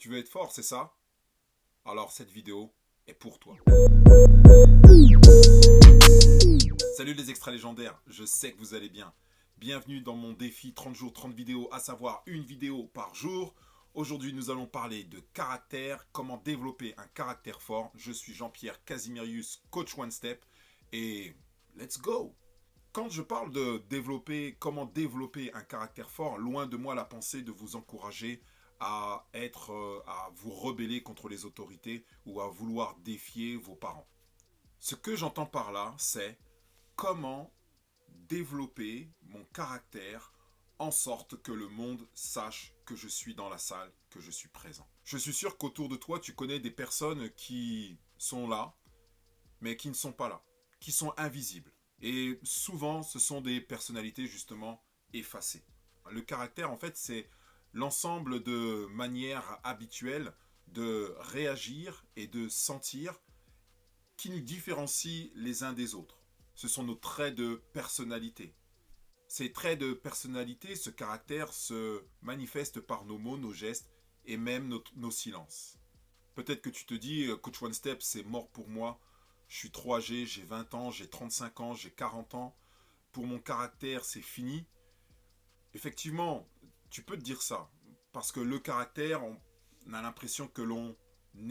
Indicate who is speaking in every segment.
Speaker 1: Tu veux être fort, c'est ça? Alors cette vidéo est pour toi. Salut les extra légendaires, je sais que vous allez bien. Bienvenue dans mon défi 30 jours, 30 vidéos, à savoir une vidéo par jour. Aujourd'hui, nous allons parler de caractère, comment développer un caractère fort. Je suis Jean-Pierre Casimirius, coach One Step, et let's go! Quand je parle de développer, comment développer un caractère fort, loin de moi la pensée de vous encourager à vous rebeller contre les autorités ou à vouloir défier vos parents. Ce que j'entends par là, c'est comment développer mon caractère en sorte que le monde sache que je suis dans la salle, que je suis présent. Je suis sûr qu'autour de toi, tu connais des personnes qui sont là, mais qui ne sont pas là, qui sont invisibles. Et souvent, ce sont des personnalités justement effacées. Le caractère, en fait, c'est l'ensemble de manières habituelles de réagir et de sentir qui nous différencient les uns des autres. Ce sont nos traits de personnalité. Ces traits de personnalité, ce caractère se manifeste par nos mots, nos gestes et même nos silences. Peut-être que tu te dis, Coach One Step, c'est mort pour moi. Je suis trop âgé, j'ai 20 ans, j'ai 35 ans, j'ai 40 ans. Pour mon caractère, c'est fini. Effectivement, tu peux te dire ça. Parce que le caractère, on a l'impression que l'on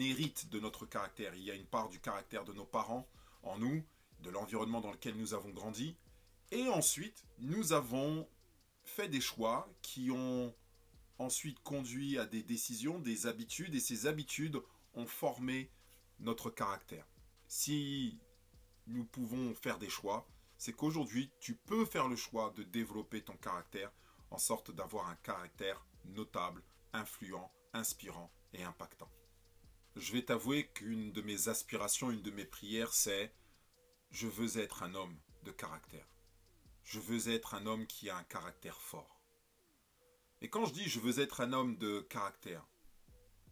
Speaker 1: hérite de notre caractère. Il y a une part du caractère de nos parents en nous, de l'environnement dans lequel nous avons grandi. Et ensuite, nous avons fait des choix qui ont ensuite conduit à des décisions, des habitudes, et ces habitudes ont formé notre caractère. Si nous pouvons faire des choix, c'est qu'aujourd'hui, tu peux faire le choix de développer ton caractère en sorte d'avoir un caractère notable, influent, inspirant et impactant. Je vais t'avouer qu'une de mes aspirations, une de mes prières, c'est je veux être un homme de caractère. Je veux être un homme qui a un caractère fort. Et quand je dis je veux être un homme de caractère,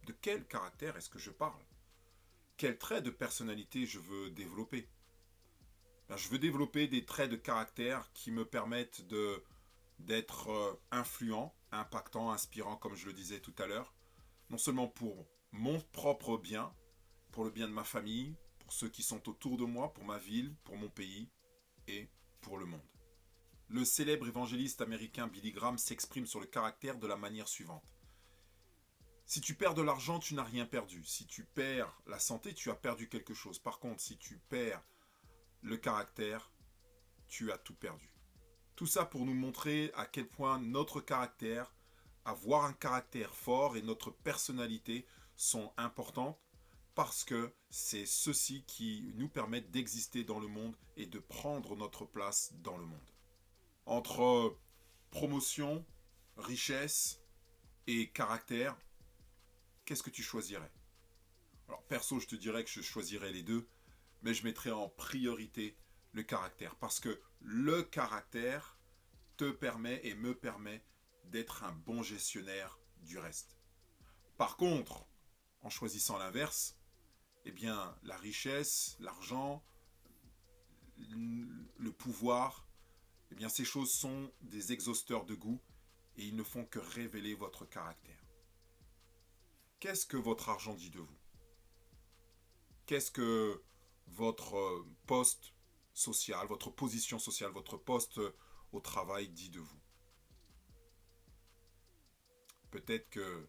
Speaker 1: de quel caractère est-ce que je parle? Quels traits de personnalité je veux développer? Je veux développer des traits de caractère qui me permettent d'être influent, impactant, inspirant, comme je le disais tout à l'heure, non seulement pour mon propre bien, pour le bien de ma famille, pour ceux qui sont autour de moi, pour ma ville, pour mon pays et pour le monde. Le célèbre évangéliste américain Billy Graham s'exprime sur le caractère de la manière suivante. Si tu perds de l'argent, tu n'as rien perdu. Si tu perds la santé, tu as perdu quelque chose. Par contre, si tu perds le caractère, tu as tout perdu. Tout ça pour nous montrer à quel point notre caractère, avoir un caractère fort et notre personnalité sont importantes parce que c'est ceci qui nous permettent d'exister dans le monde et de prendre notre place dans le monde. Entre promotion, richesse et caractère, qu'est-ce que tu choisirais? Alors perso, je te dirais que je choisirais les deux, mais je mettrais en priorité le caractère. Parce que le caractère te permet et me permet d'être un bon gestionnaire du reste. Par contre, en choisissant l'inverse, eh bien, la richesse, l'argent, le pouvoir, eh bien, ces choses sont des exhausteurs de goût et ils ne font que révéler votre caractère. Qu'est-ce que votre argent dit de vous? Qu'est-ce que votre poste social, votre position sociale, votre poste au travail dit de vous? Peut-être que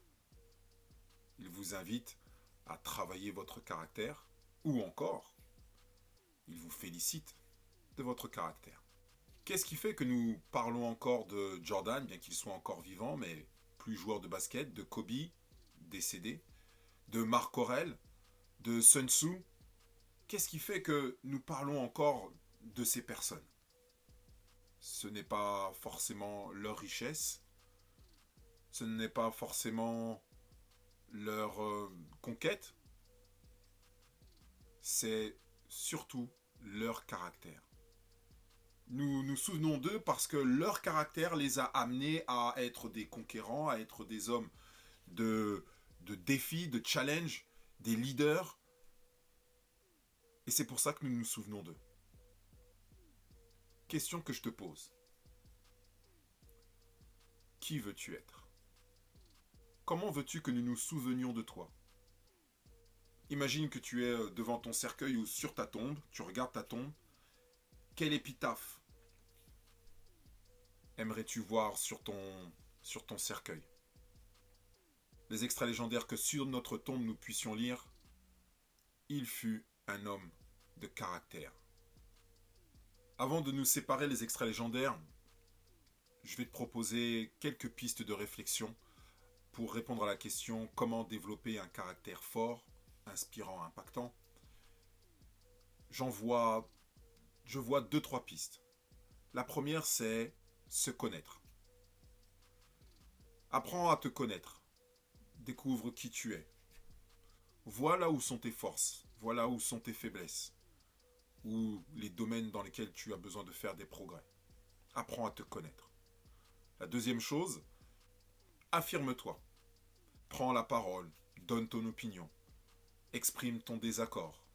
Speaker 1: il vous invite à travailler votre caractère, ou encore, il vous félicite de votre caractère. Qu'est-ce qui fait que nous parlons encore de Jordan, bien qu'il soit encore vivant, mais plus joueur de basket, de Kobe, décédé, de Marc Aurèle, de Sun Tzu? Qu'est-ce qui fait que nous parlons encore de ces personnes? Ce n'est pas forcément leur richesse, ce n'est pas forcément leur conquête, c'est surtout leur caractère. Nous nous souvenons d'eux parce que leur caractère les a amenés à être des conquérants, à être des hommes de défis, de challenge, des leaders. Et c'est pour ça que nous nous souvenons d'eux. Question que je te pose. Qui veux-tu être? comment veux-tu que nous nous souvenions de toi? Imagine que tu es devant ton cercueil ou sur ta tombe, tu regardes ta tombe. Quelle épitaphe aimerais-tu voir sur ton cercueil? Les extraits légendaires que sur notre tombe nous puissions lire. Il fut un homme de caractère. Avant de nous séparer les extraits légendaires, je vais te proposer quelques pistes de réflexion pour répondre à la question comment développer un caractère fort, inspirant, impactant. Je vois 2-3 pistes. La première, c'est se connaître. Apprends à te connaître. Découvre qui tu es. Vois là où sont tes forces, vois là où sont tes faiblesses, ou les domaines dans lesquels tu as besoin de faire des progrès. Apprends à te connaître. La deuxième chose, affirme-toi. Prends la parole, donne ton opinion, exprime ton désaccord,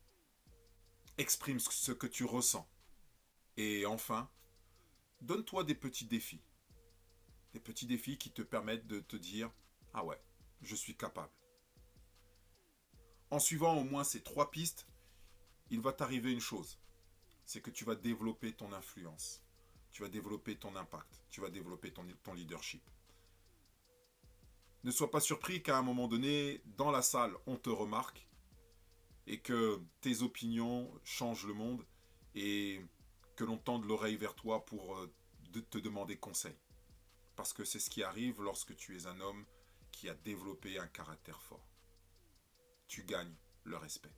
Speaker 1: exprime ce que tu ressens. Et enfin, donne-toi des petits défis. Des petits défis qui te permettent de te dire « Ah ouais, je suis capable ». En suivant au moins ces 3 pistes, il va t'arriver une chose. C'est que tu vas développer ton influence. Tu vas développer ton impact. Tu vas développer ton leadership. Ne sois pas surpris qu'à un moment donné, dans la salle, on te remarque et que tes opinions changent le monde et que l'on tende l'oreille vers toi pour te demander conseil. Parce que c'est ce qui arrive lorsque tu es un homme qui a développé un caractère fort. Tu gagnes le respect.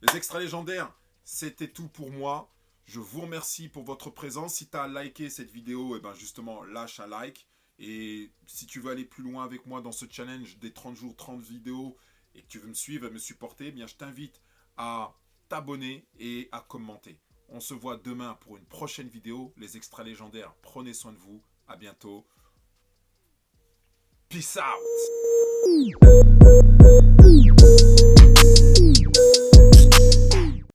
Speaker 1: Les extraits légendaires, c'était tout pour moi. Je vous remercie pour votre présence. Si tu as liké cette vidéo, et ben justement, lâche un like. Et si tu veux aller plus loin avec moi dans ce challenge des 30 jours, 30 vidéos, et que tu veux me suivre et me supporter, eh bien je t'invite à t'abonner et à commenter. On se voit demain pour une prochaine vidéo. Les extraits légendaires, prenez soin de vous. À bientôt. Peace out.